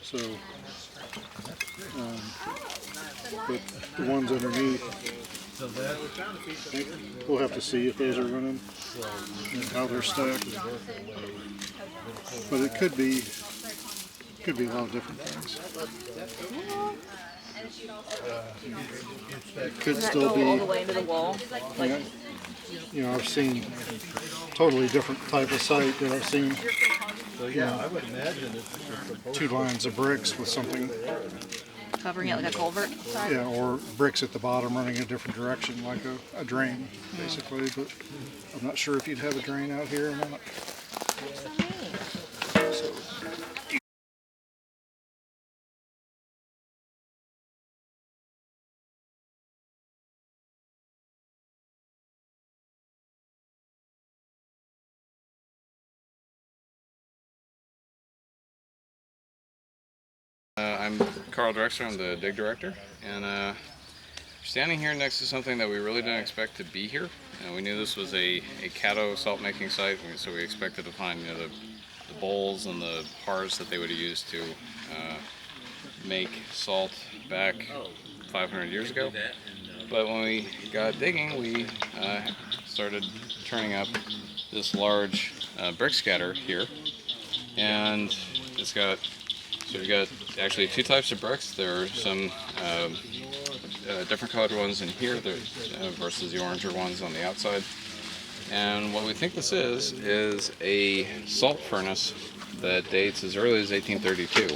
So, but the ones underneath, we'll have to see if those are running and how they're stacked. But it could be a lot of different things. It could still be all the way into the wall. Yeah, you know, I've seen totally different type of site that I've seen. So yeah, I would imagine it's 2 lines of bricks with something, Covering it like a culvert. yeah, or bricks at the bottom running a different direction, like a drain, basically. But I'm not sure if you'd have a drain out here or not. So, I'm Carl Drexler, I'm the dig director, and standing here next to something that we really didn't expect to be here. We knew this was a Caddo salt making site, so we expected to find the bowls and the jars that they would have used to make salt back 500 years ago. But when we got digging, we started turning up this large brick scatter here, and it's got, so we've got actually 2 types of bricks. There are some different colored ones in here versus the oranger ones on the outside. And what we think this is a salt furnace that dates as early as 1832.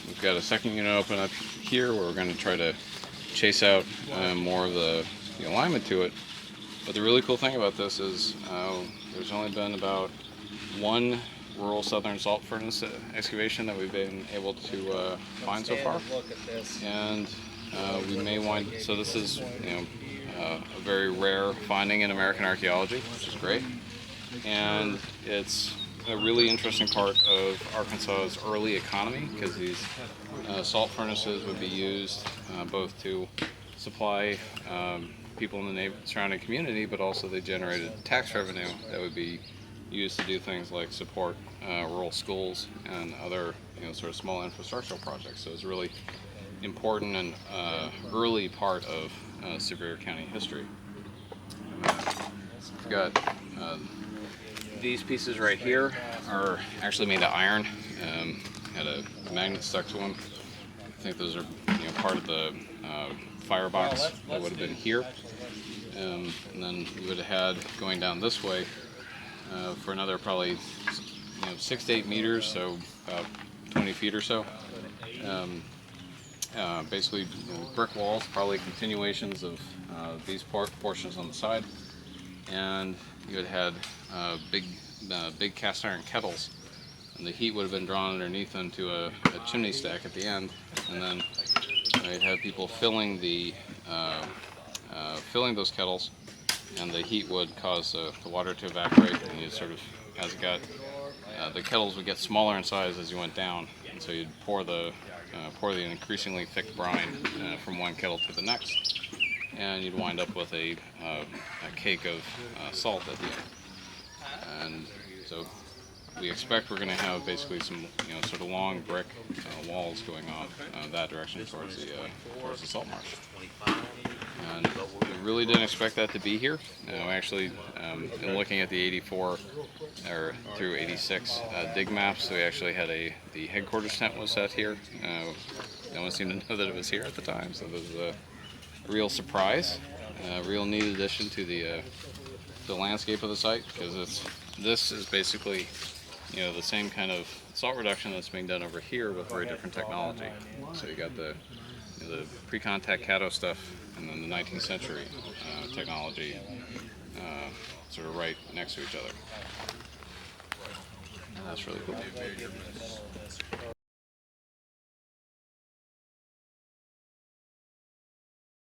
We've got a second unit open up here where we're going to try to chase out more of the alignment to it. But the really cool thing about this is there's only been about 1 rural southern salt furnace excavation that we've been able to find so far, and we may so this is a very rare finding in American archaeology, which is great, and it's a really interesting part of Arkansas's early economy, because these salt furnaces would be used both to supply people in the surrounding community, but also they generated tax revenue that would be used to do things like support rural schools and other sort of small infrastructural projects. So it's a really important and early part of Superior County history. We've got these pieces right here are actually made of iron, had a magnet stuck to them. I think those are part of the firebox that would have been here, and then we would have had going down this way for another probably 6 to 8 meters, so about 20 feet or so. Basically brick walls, probably continuations of these portions on the side, and you had big cast iron kettles, and the heat would have been drawn underneath into a chimney stack at the end, and then you'd have people filling those kettles, and the heat would cause the water to evaporate, and you sort of, as it got, the kettles would get smaller in size as you went down, and so you'd pour the increasingly thick brine from one kettle to the next, and you'd wind up with a cake of salt at the end. And so we expect we're going to have basically some sort of long brick walls going off that direction towards the salt marsh. And we really didn't expect that to be here. Actually, in looking at the 84 or through 86 dig maps, we actually had the headquarters tent was set here. No one seemed to know that it was here at the time, so this was a real surprise, a real neat addition to the landscape of the site, because this is basically the same kind of salt reduction that's being done over here with very different technology. So you got the pre-contact Caddo stuff, and then the 19th century technology sort of right next to each other. And that's really cool.